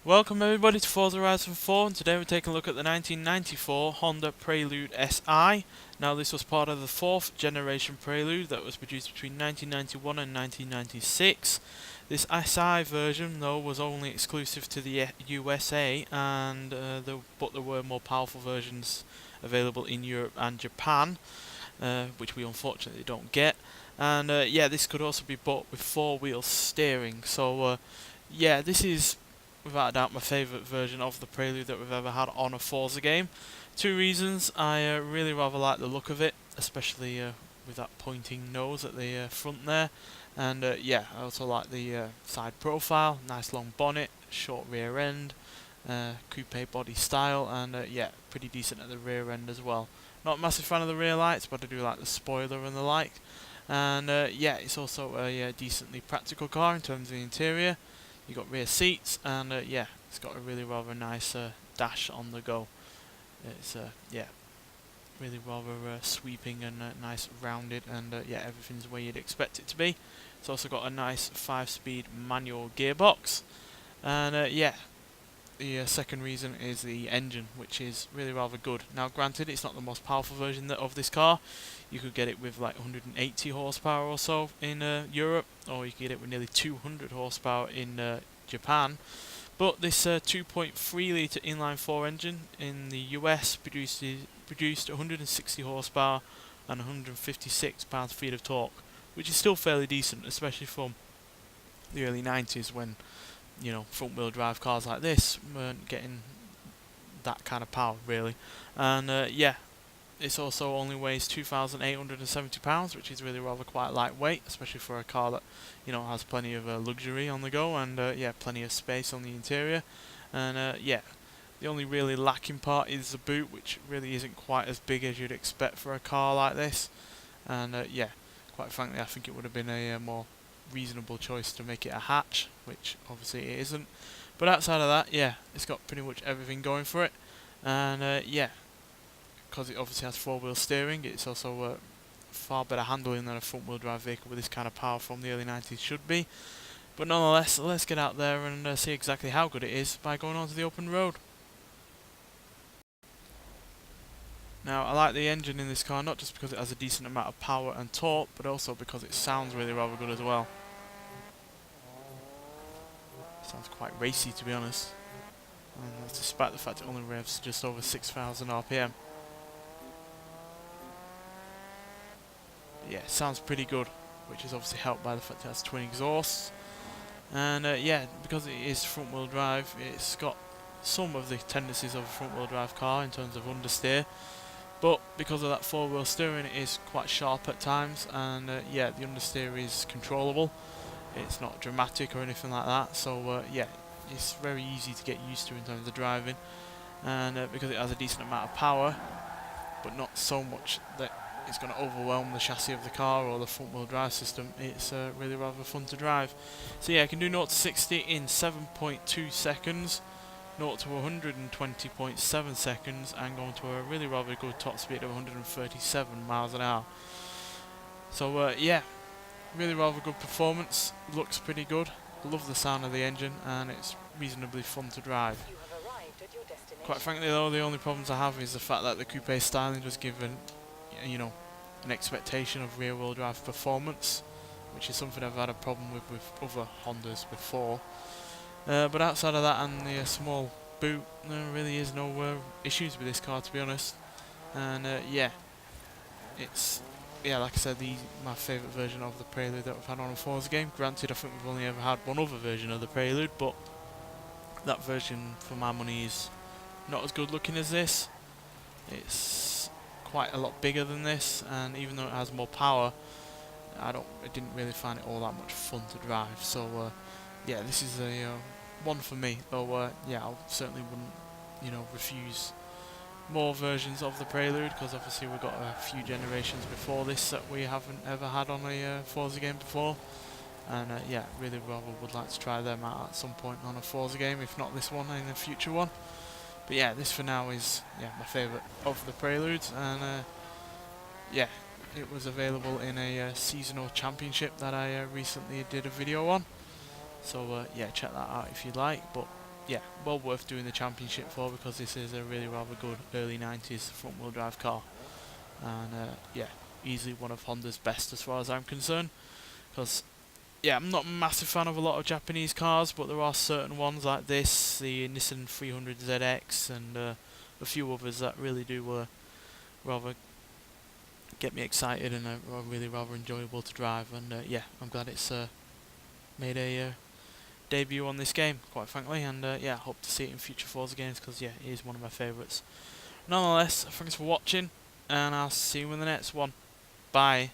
Welcome everybody to Forza Horizon 4, and today we're taking a look at the 1994 Honda Prelude SI. Now this was part of the 4th generation Prelude that was produced between 1991 and 1996. This SI version though was only exclusive to the USA, and but there were more powerful versions available in Europe and Japan, which we unfortunately don't get. And yeah, this could also be bought with 4-wheel steering. So yeah, this is without a doubt my favourite version of the Prelude that we've ever had on a Forza game. Two reasons: I really rather like the look of it, especially with that pointing nose at the front there, and yeah, I also like the side profile, nice long bonnet, short rear end, coupe body style, and yeah, pretty decent at the rear end as well. Not a massive fan of the rear lights, but I do like the spoiler and the like. And yeah, it's also a decently practical car in terms of the interior. You got rear seats, and yeah, it's got a really rather nice dash on the go. It's yeah, really rather sweeping and nice rounded, and yeah, everything's where you'd expect it to be. It's also got a nice 5-speed manual gearbox, and yeah, the second reason is the engine, which is really rather good. Now granted, it's not the most powerful version of this car. You could get it with like 180 horsepower or so in Europe, or you could get it with nearly 200 horsepower in Japan. But this 2.3 litre inline-4 engine in the US produced 160 horsepower and 156 pound-feet of torque, which is still fairly decent, especially from the early 90s when, you know, front-wheel drive cars like this weren't getting that kind of power really. And yeah, it's also only weighs 2,870 pounds, which is really rather quite lightweight, especially for a car that, you know, has plenty of luxury on the go, and yeah, plenty of space on the interior. And yeah, the only really lacking part is the boot, which really isn't quite as big as you'd expect for a car like this. And yeah, quite frankly, I think it would have been a more reasonable choice to make it a hatch, which obviously it isn't. But outside of that, yeah, it's got pretty much everything going for it. And yeah, because it obviously has 4-wheel steering, it's also far better handling than a front-wheel drive vehicle with this kind of power from the early 90s should be. But nonetheless, let's get out there and see exactly how good it is by going onto the open road. Now, I like the engine in this car, not just because it has a decent amount of power and torque, but also because it sounds really rather good as well. Sounds quite racy, to be honest, and despite the fact it only revs just over 6,000 RPM. Yeah, it sounds pretty good, which is obviously helped by the fact it has twin exhausts. And yeah, because it is front wheel drive, it's got some of the tendencies of a front wheel drive car in terms of understeer, but because of that 4-wheel steering, it is quite sharp at times, and yeah, the understeer is controllable. It's not dramatic or anything like that, so yeah, it's very easy to get used to in terms of driving. And because it has a decent amount of power, but not so much that it's going to overwhelm the chassis of the car or the front wheel drive system, it's really rather fun to drive. So yeah, I can do 0 to 60 in 7.2 seconds, 0 to 120.7 seconds, and going to a really rather good top speed of 137 miles an hour. So yeah, really rather good performance, looks pretty good, love the sound of the engine, and it's reasonably fun to drive. Quite frankly though, the only problems I have is the fact that the coupe styling does give you know, an expectation of rear wheel drive performance, which is something I've had a problem with other Hondas before. But outside of that and the small boot, there really is no issues with this car, to be honest. And yeah, it's, yeah, like I said, my favourite version of the Prelude that we've had on a Forza game. Granted, I think we've only ever had one other version of the Prelude, but that version, for my money, is not as good looking as this. It's quite a lot bigger than this, and even though it has more power, I didn't really find it all that much fun to drive. So yeah, this is a one for me. Though yeah, I certainly wouldn't, you know, refuse more versions of the Prelude, because obviously we've got a few generations before this that we haven't ever had on a Forza game before, and yeah, really rather would like to try them out at some point on a Forza game, if not this one, in a future one. But yeah, this for now is, yeah, my favourite of the Preludes, and yeah, it was available in a seasonal championship that I recently did a video on. So yeah, check that out if you'd like. But yeah, well worth doing the championship for, because this is a really rather good early 90s front wheel drive car, and yeah, easily one of Honda's best as far as I'm concerned. Because yeah, I'm not a massive fan of a lot of Japanese cars, but there are certain ones like this, the Nissan 300ZX, and a few others that really do rather get me excited and are really rather enjoyable to drive. And yeah, I'm glad it's made a debut on this game, quite frankly, and yeah, hope to see it in future Forza games, because yeah, it is one of my favourites. Nonetheless, thanks for watching, and I'll see you in the next one. Bye.